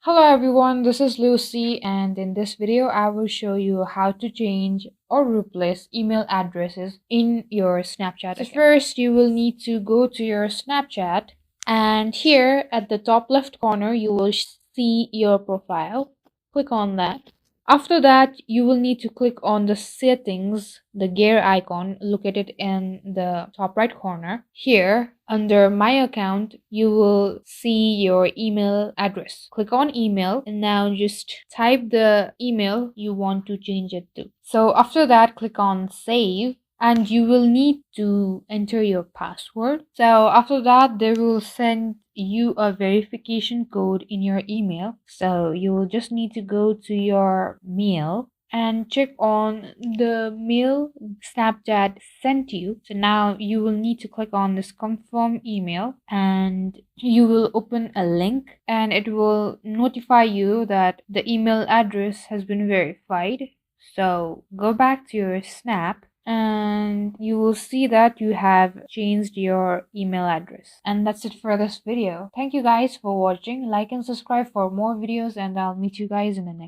Hello everyone, this is Lucy, and in this video I will show you how to change or replace email addresses in your Snapchat account. First, you will need to go to your Snapchat, and here at the top left corner you will see your profile. Click on that. After that, you will need to click on the settings, the gear icon located in the top right corner. Here, under my account, you will see your email address. Click on email and now just type the email you want to change it to. So after that, click on save and you will need to enter your password. So after that, they will send you a verification code in your email. So you will just need to go to your mail and check on the mail Snapchat sent you. So now you will need to click on this confirm email and you will open a link and it will notify you that the email address has been verified. So go back to your Snap and you will see that you have changed your email address. And that's it for this video. Thank you guys for watching. Like and subscribe for more videos and I'll meet you guys in the next